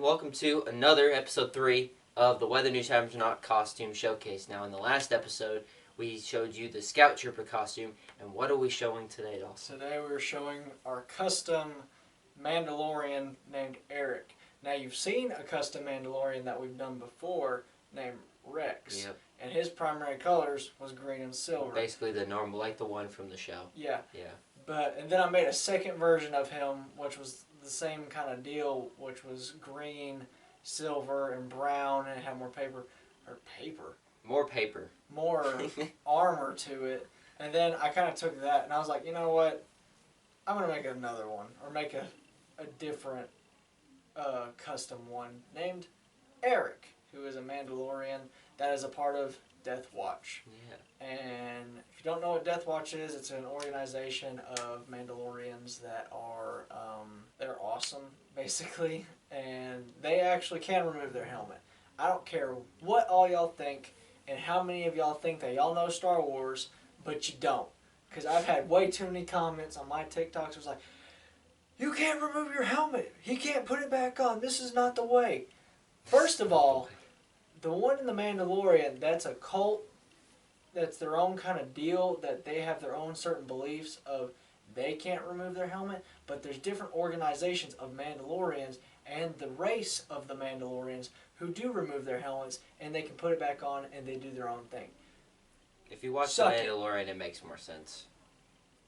everyone. Welcome to another episode 3 of the WNHON costume showcase. Now, in the last episode, we showed you the Scout Trooper costume, and what are we showing today, Dawson? Today we're showing our custom Mandalorian named Eric. Now, you've seen a custom Mandalorian that we've done before named Rex. Yep. And his primary colors was green and silver. Basically the normal, like the one from the show. Yeah. Yeah. And then I made a second version of him, which was the same kind of deal, which was green, silver, and brown, and it had more more armor to it. And then I kind of took that, and I was like, you know what? I'm going to make another one, or make a different custom one named Eric, who is a Mandalorian that is a part of Death Watch. Yeah. And if you don't know what Death Watch is, it's an organization of Mandalorians that are, they're awesome, basically, and they actually can remove their helmet. I don't care what all y'all think and how many of y'all think that y'all know Star Wars, but you don't. Because I've had way too many comments on my TikToks. It was like, you can't remove your helmet. He can't put it back on. This is not the way. First of all, the one in The Mandalorian, that's a cult. That's their own kind of deal, that they have their own certain beliefs of they can't remove their helmet, but there's different organizations of Mandalorians and the race of the Mandalorians who do remove their helmets, and they can put it back on, and they do their own thing. If you watch The Mandalorian, it makes more sense.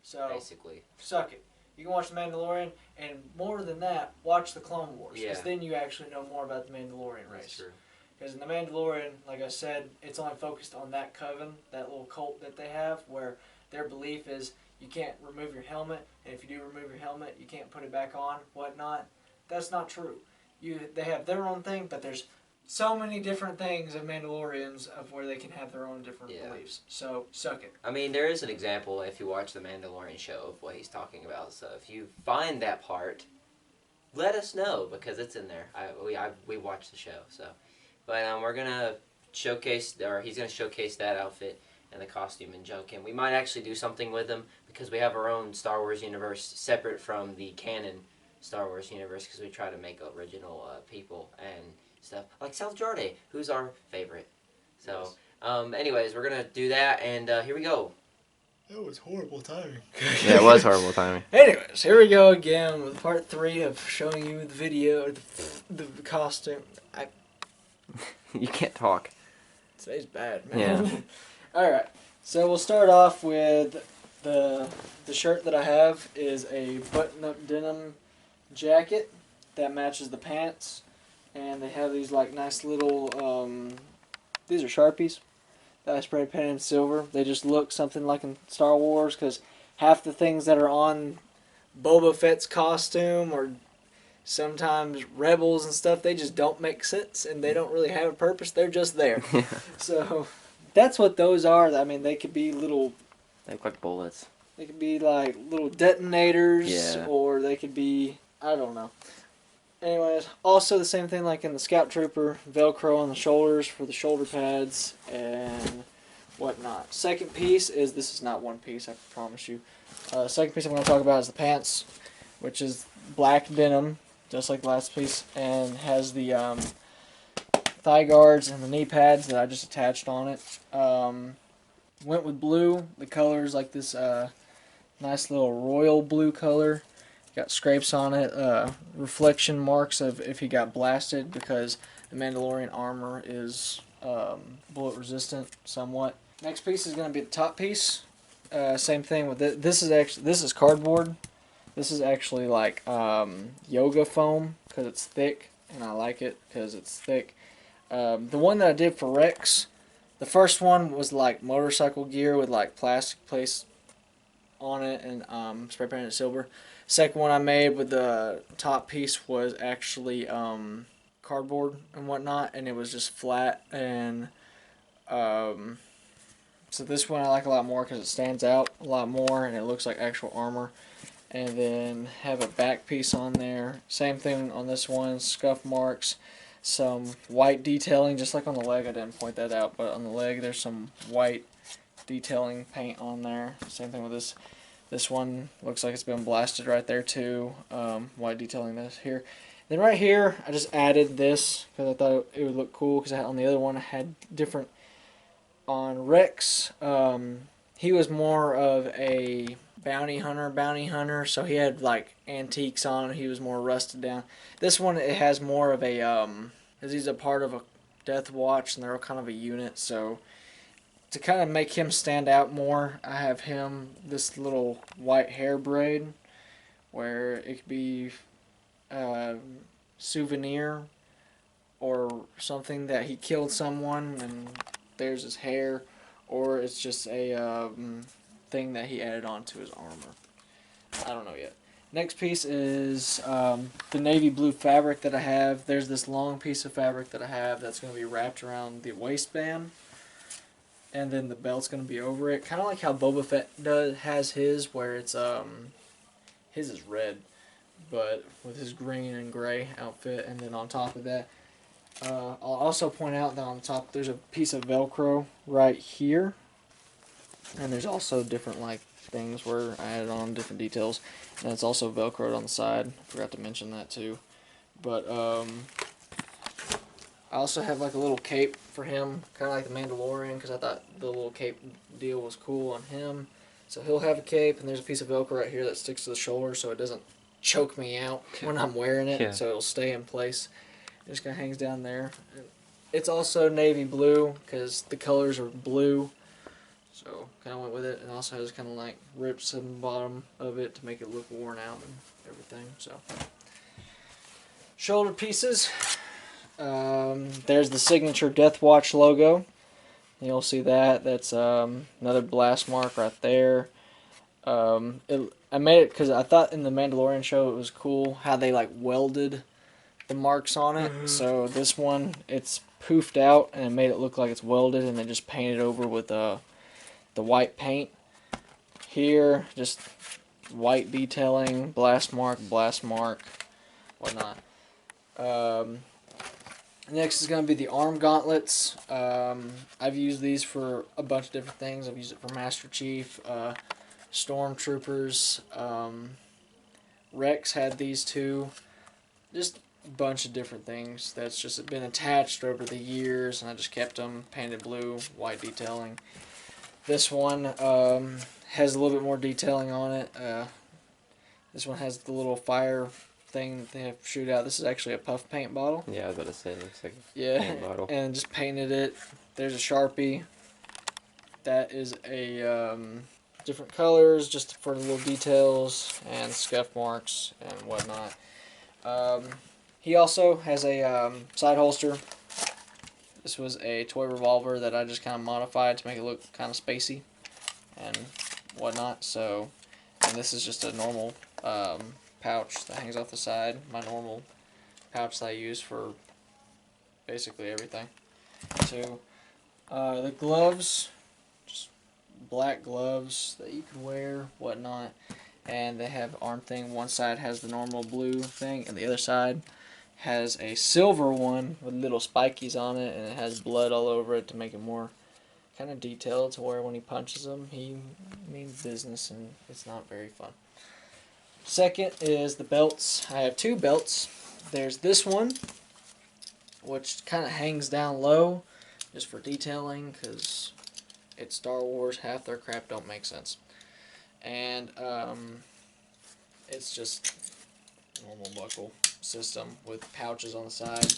So, basically. Suck it. You can watch The Mandalorian, and more than that, watch the Clone Wars. Yeah. Because then you actually know more about the Mandalorian race. That's true. Because in The Mandalorian, like I said, it's only focused on that coven, that little cult that they have, where their belief is you can't remove your helmet, and if you do remove your helmet, you can't put it back on, whatnot. That's not true. They have their own thing, but there's so many different things of Mandalorians of where they can have their own different beliefs. So, suck it. I mean, there is an example if you watch the Mandalorian show of what he's talking about. So if you find that part, let us know, because it's in there. We watched the show, so. But we're gonna showcase, or he's gonna showcase that outfit and the costume and junk, and we might actually do something with him because we have our own Star Wars universe separate from the canon Star Wars universe, because we try to make original people and stuff like South Jordan, who's our favorite. So, anyways, we're gonna do that, and here we go. That was horrible timing. Yeah, it was horrible timing. Anyways, here we go again with part 3 of showing you the video, the costume. You can't talk. Today's bad, man. Yeah. Alright, so we'll start off with the shirt that I have is a button-up denim jacket that matches the pants. And they have these like nice little, these are Sharpies that I spray painted in silver. They just look something like in Star Wars, because half the things that are on Boba Fett's costume or sometimes Rebels and stuff, they just don't make sense, and they don't really have a purpose. They're just there. So that's what those are. I mean, they could be little... They look like bullets. They could be like little detonators, yeah. Or they could be... I don't know. Anyways, also the same thing like in the Scout Trooper, Velcro on the shoulders for the shoulder pads and whatnot. Second piece is... This is not one piece, I promise you. Second piece I'm going to talk about is the pants, which is black denim, just like the last piece, and has the thigh guards and the knee pads that I just attached on it. Went with blue. The color is like this nice little royal blue color. Got scrapes on it, reflection marks of if he got blasted, because the Mandalorian armor is bullet resistant somewhat. Next piece is going to be the top piece. Same thing with it. This is cardboard. This is actually like yoga foam, because it's thick, and I like it because it's thick. The one that I did for Rex, the first one was like motorcycle gear with like plastic place on it and spray painted silver. Second one I made with the top piece was actually cardboard and whatnot, and it was just flat. And so this one I like a lot more because it stands out a lot more and it looks like actual armor. And then have a back piece on there. Same thing on this one, scuff marks, some white detailing, just like on the leg. I didn't point that out, but on the leg there's some white detailing paint on there. Same thing with this. This one looks like it's been blasted right there too. White detailing this here. Then right here, I just added this because I thought it would look cool. Because on the other one, I had different. On Rex, he was more of a bounty hunter, so he had like antiques on him. He was more rusted down. This one, it has more of a, because he's a part of a death watch and they're all kind of a unit, so to kind of make him stand out more, I have him this little white hair braid where it could be a souvenir or something that he killed someone and there's his hair, or it's just a thing that he added onto his armor. I don't know yet. Next piece is the navy blue fabric that I have. There's this long piece of fabric that I have that's going to be wrapped around the waistband, and then the belt's going to be over it. Kind of like how Boba Fett has his, where it's his is red, but with his green and gray outfit, and then on top of that, I'll also point out that on the top there's a piece of Velcro right here, and there's also different like things where I added on different details, and it's also Velcroed on the side. I forgot to mention that too. But I also have like a little cape for him, kind of like the Mandalorian, because I thought the little cape deal was cool on him. So he'll have a cape, and there's a piece of Velcro right here that sticks to the shoulder so it doesn't choke me out when I'm wearing it, so it'll stay in place. It just kind of hangs down there. It's also navy blue because the colors are blue, so kind of went with it. And also has kind of like rips in the bottom of it to make it look worn out and everything. So shoulder pieces. There's the signature Death Watch logo. You'll see that. That's another blast mark right there. I made it because I thought in the Mandalorian show it was cool how they like welded the marks on it. Mm-hmm. So this one, it's poofed out and it made it look like it's welded, and then just painted over with the white paint. Here, just white detailing, blast mark, whatnot. Next is going to be the arm gauntlets. I've used these for a bunch of different things. I've used it for Master Chief, Stormtroopers. Rex had these too. Just a bunch of different things that's just been attached over the years, and I just kept them painted blue, white detailing. This one has a little bit more detailing on it. This one has the little fire thing that they have to shoot out. This is actually a puff paint bottle. Yeah, I was about to say, it looks like a paint bottle. And just painted it. There's a Sharpie. That is a different colors, just for the little details and scuff marks and whatnot. He also has a side holster. This was a toy revolver that I just kind of modified to make it look kind of spacey and whatnot. So, and this is just a normal pouch that hangs off the side. My normal pouch that I use for basically everything. So, the gloves, just black gloves that you can wear, whatnot. And they have arm thing. One side has the normal blue thing, and the other side has a silver one with little spikies on it, and it has blood all over it to make it more kind of detailed, to where when he punches them, he means business, and it's not very fun. Second is the belts. I have two belts. There's this one, which kind of hangs down low, just for detailing, because it's Star Wars. Half their crap don't make sense. And it's just normal buckle system with pouches on the side.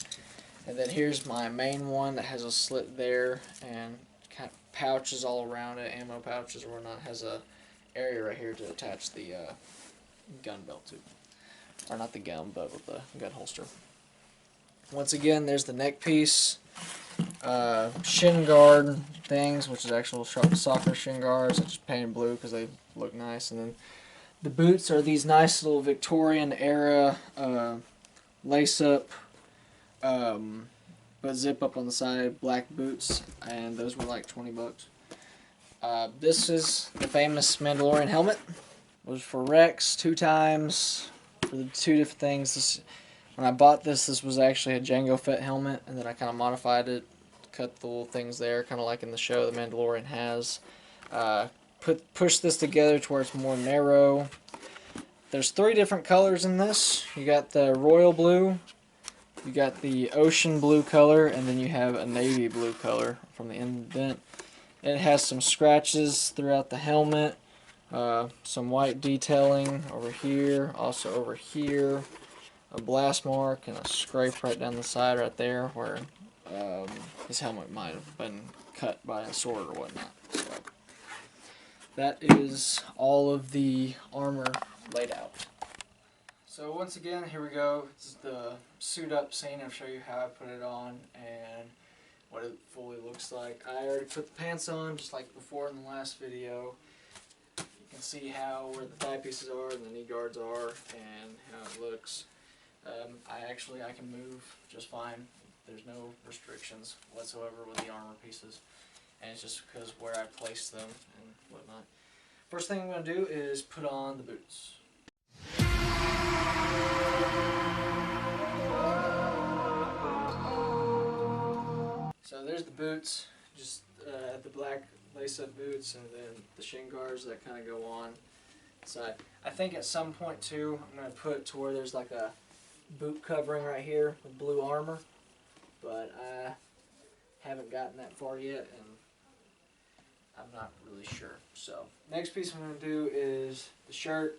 And then here's my main one that has a slit there and kind of pouches all around it, ammo pouches or whatnot. Has a area right here to attach the gun belt to, or not the gun, but with the gun holster. Once again, there's the neck piece, shin guard things, which is actual soccer shin guards. I just painted blue because they look nice. And then the boots are these nice little Victorian era lace up, but zip up on the side, black boots, and those were like $20. This is the famous Mandalorian helmet. It was for Rex 2 times for the 2 different things. When I bought this was actually a Jango Fett helmet, and then I kind of modified it, cut the little things there, kind of like in the show the Mandalorian has. Push this together to where it's more narrow. there's 3 different colors in this. You got the royal blue, you got the ocean blue color, and then you have a navy blue color from the indent. It has some scratches throughout the helmet, some white detailing over here, also over here, a blast mark, and a scrape right down the side right there where his helmet might have been cut by a sword or whatnot. So that is all of the armor laid out. So once again, here we go. This is the suit up scene. I'll show you how I put it on and what it fully looks like. I already put the pants on just like before in the last video. You can see where the thigh pieces are and the knee guards are and how it looks. I can move just fine. There's no restrictions whatsoever with the armor pieces, and it's just because where I place them and whatnot. First thing I'm going to do is put on the boots. So there's the boots, just the black lace-up boots, and then the shin guards that kind of go on the side. I think at some point too, I'm going to put to where there's like a boot covering right here with blue armor, but I haven't gotten that far yet, and I'm not really sure. So next piece I'm going to do is the shirt.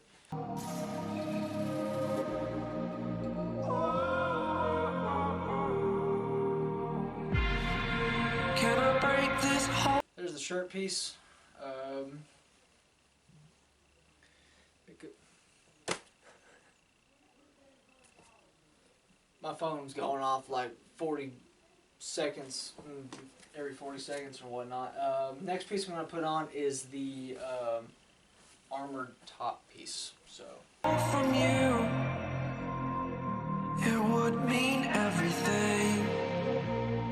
Can I break this whole? There's the shirt piece. My phone's going off like 40 seconds, every 40 seconds or whatnot. Next piece I'm going to put on is the armored top piece. So from you, it would mean everything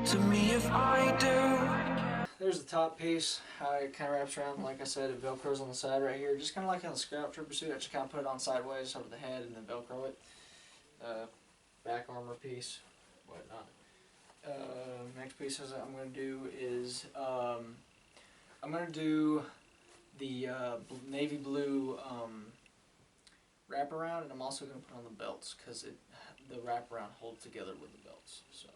to me if I do. There's the top piece, how it kind of wraps around. Like I said, it velcros on the side right here, just kind of like on the Scout Trooper suit. I just kind of put it on sideways over the head and then velcro it. Back armor piece, whatnot. Next piece I'm going to do is I'm going to do the navy blue wraparound, and I'm also going to put on the belts because the wraparound holds together with the belts. So.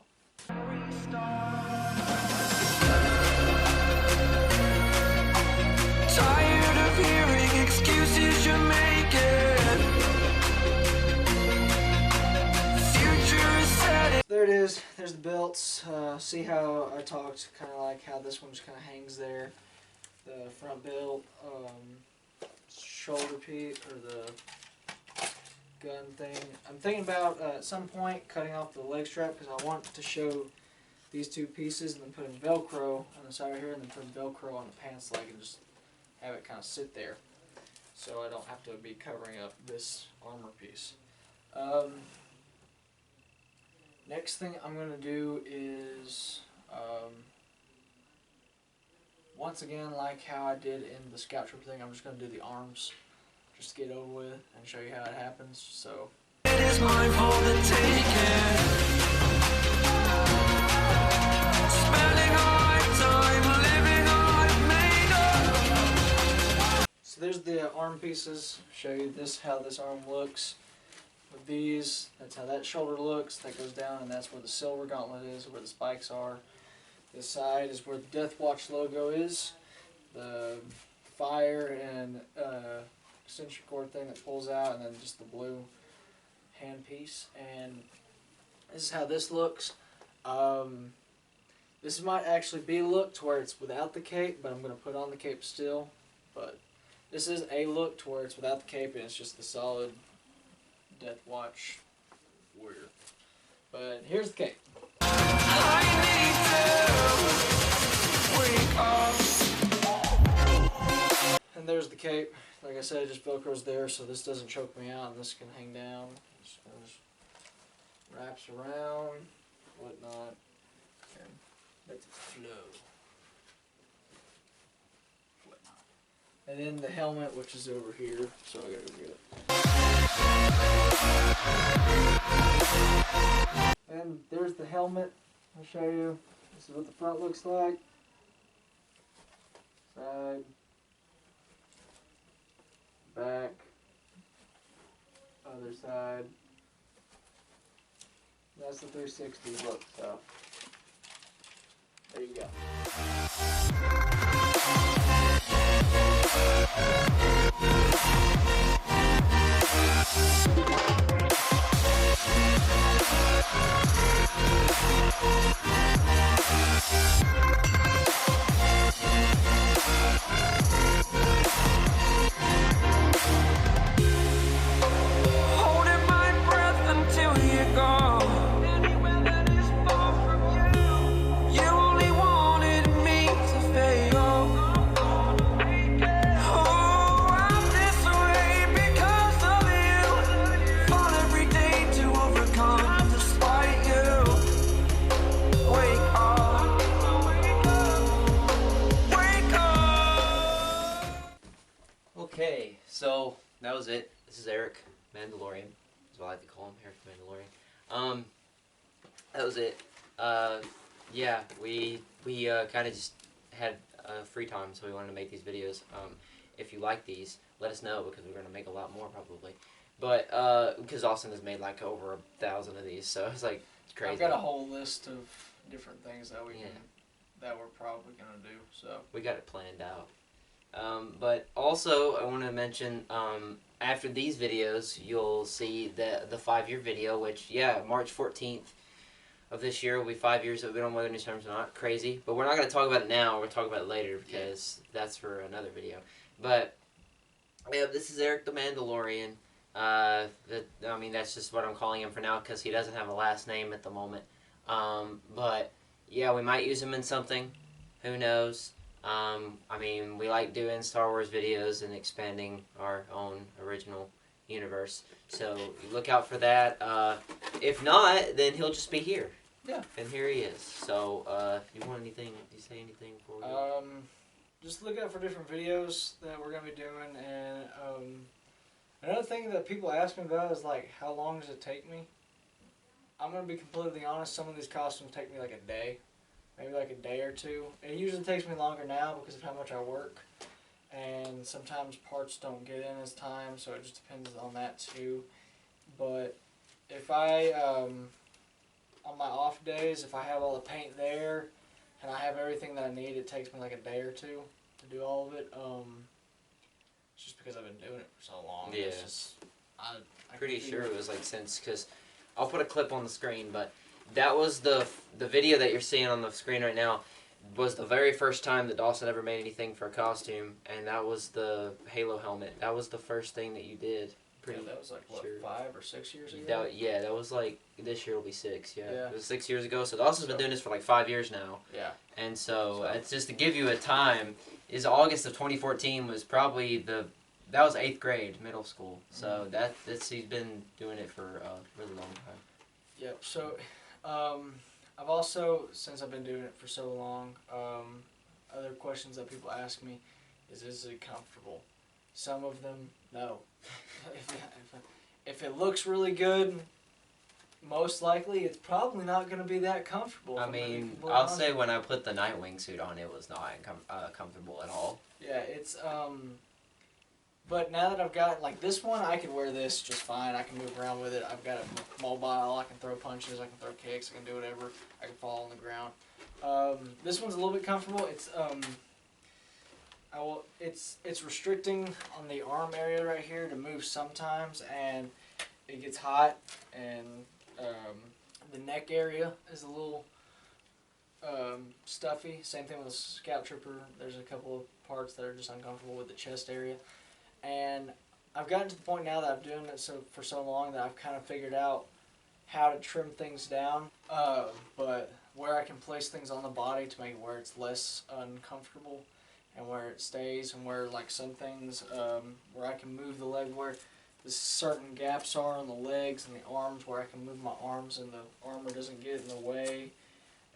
Tired of hearing excuses you're making. There it is. There's the belts. See how I talked, kind of like how this one just kind of hangs there. The front belt, shoulder piece, or the gun thing. I'm thinking about at some point cutting off the leg strap because I want to show these 2 pieces and then putting Velcro on the side right here and then putting Velcro on the pants leg and just have it kind of sit there so I don't have to be covering up this armor piece. Next thing I'm going to do is, once again, like how I did in the Scout Trooper thing, I'm just going to do the arms, just to get over with and show you how it happens. So. It is mine for the taking. Spending our time living on made up. So there's the arm pieces. Show you how this arm looks. With these, that's how that shoulder looks. That goes down, and that's where the silver gauntlet is, where the spikes are. This side is where the Death Watch logo is. The fire and extension cord thing that pulls out, and then just the blue hand piece. And this is how this looks. This might actually be a look to where it's without the cape, but I'm going to put on the cape still. But this is a look to where it's without the cape, and it's just the solid Death Watch warrior. But here's the cape. And there's the cape. Like I said, it just velcros there so this doesn't choke me out and this can hang down. Just wraps around, whatnot, and lets it flow. Whatnot. And then the helmet, which is over here, so I gotta go get it. And there's the helmet. I'll show you. This is what the front looks like. Side. Back. side. That's the 360 look, so there you go. Holding my breath until you're gone. Anywhere that is far from you. You only wanted me to fail. Oh, I'm this way because of you. Fall every day to overcome despite you. Wake up. Wake up. Okay, so that was it. This is Eric Mandalorian. That's what I like to call him, Eric Mandalorian. That was it. Yeah, we kind of just had free time, so we wanted to make these videos. If you like these, let us know because we're gonna make a lot more probably. But because Austin has made like over 1,000 of these, so it's like crazy. I've got a whole list of different things that Yeah. that we're probably gonna do. So We got it planned out. But also, I want to mention, after these videos, you'll see the 5-year video, which, yeah, March 14th of this year will be 5 years that we don't know whether new terms or not. Crazy. But we're not going to talk about it now. We'll talk about it later because that's for another video. But, yeah, this is Eric the Mandalorian. I mean, that's just what I'm calling him for now because he doesn't have a last name at the moment. But, yeah, we might use him in something. Who knows? I mean, we like doing Star Wars videos and expanding our own original universe. So you look out for that. If not, then he'll just be here. Yeah. And here he is. So if you want anything, you say anything before we go? Just look out for different videos that we're gonna be doing, and another thing that people ask me about is like, how long does it take me? I'm gonna be completely honest. Some of these costumes take me like a day. Maybe like a day or two. It usually takes me longer now because of how much I work. And sometimes parts don't get in as time, so it just depends on that too. But if I, on my off days, if I have all the paint there and I have everything that I need, it takes me like a day or two to do all of it. It's just because I've been doing it for so long. Yeah. It's just, I'm Pretty sure it was like since, because I'll put a clip on the screen, but that was the video that you're seeing on the screen right now was the very first time that Dawson ever made anything for a costume, and that was the Halo helmet. That was the first thing that you did. Pretty that was like, what, sure. 5 or 6 years ago? That was like, this year will be 6, yeah. Yeah. It was 6 years ago, so Dawson's been doing this for like 5 years now. Yeah. And so, it's just to give you a time, is August of 2014 was probably that was 8th grade, middle school. So he's been doing it for a really long time. Yep, so I've also, since I've been doing it for so long, other questions that people ask me is it comfortable? Some of them, no. If it looks really good, most likely it's probably not going to be that comfortable. I mean, I'll say when I put the Nightwing suit on, it was not comfortable at all. Yeah, it's, but now that I've got, like this one, I can wear this just fine. I can move around with it. I've got it mobile. I can throw punches. I can throw kicks. I can do whatever. I can fall on the ground. This one's a little bit comfortable. It's restricting on the arm area right here to move sometimes, and it gets hot, and the neck area is a little stuffy. Same thing with the Scout Trooper. There's a couple of parts that are just uncomfortable with the chest area. And I've gotten to the point now that I've been doing it for so long that I've kind of figured out how to trim things down, but where I can place things on the body to make it where it's less uncomfortable and where it stays, and where like some things where I can move the leg where the certain gaps are on the legs and the arms, where I can move my arms and the armor doesn't get in the way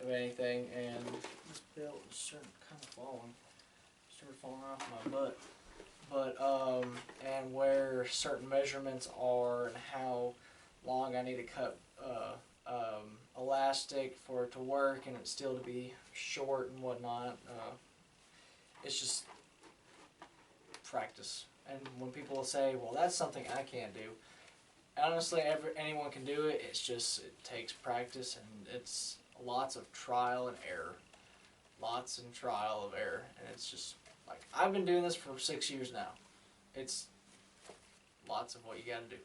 of anything. And this belt is starting kind of falling off my butt. But, and where certain measurements are and how long I need to cut elastic for it to work and it still to be short and whatnot. It's just practice. And when people say, well, that's something I can't do, honestly, anyone can do it. It's just it takes practice, and it's lots of trial and error. Lots and trial of error, and it's just like I've been doing this for 6 years now. It's lots of what you got to do,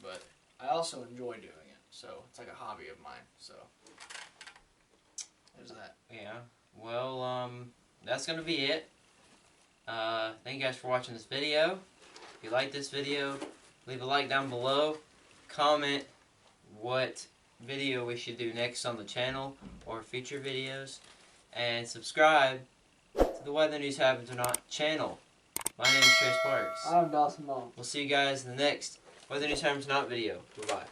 but I also enjoy doing it. So it's like a hobby of mine. So there's that. Yeah. Well, that's gonna be it. Thank you guys for watching this video. If you like this video, leave a like down below. Comment what video we should do next on the channel or future videos. And subscribe to the Whether News Happens or Not channel. My name is Chris Parks. I'm Dawson Mullins. We'll see you guys in the next Whether News Happens or Not video. Goodbye.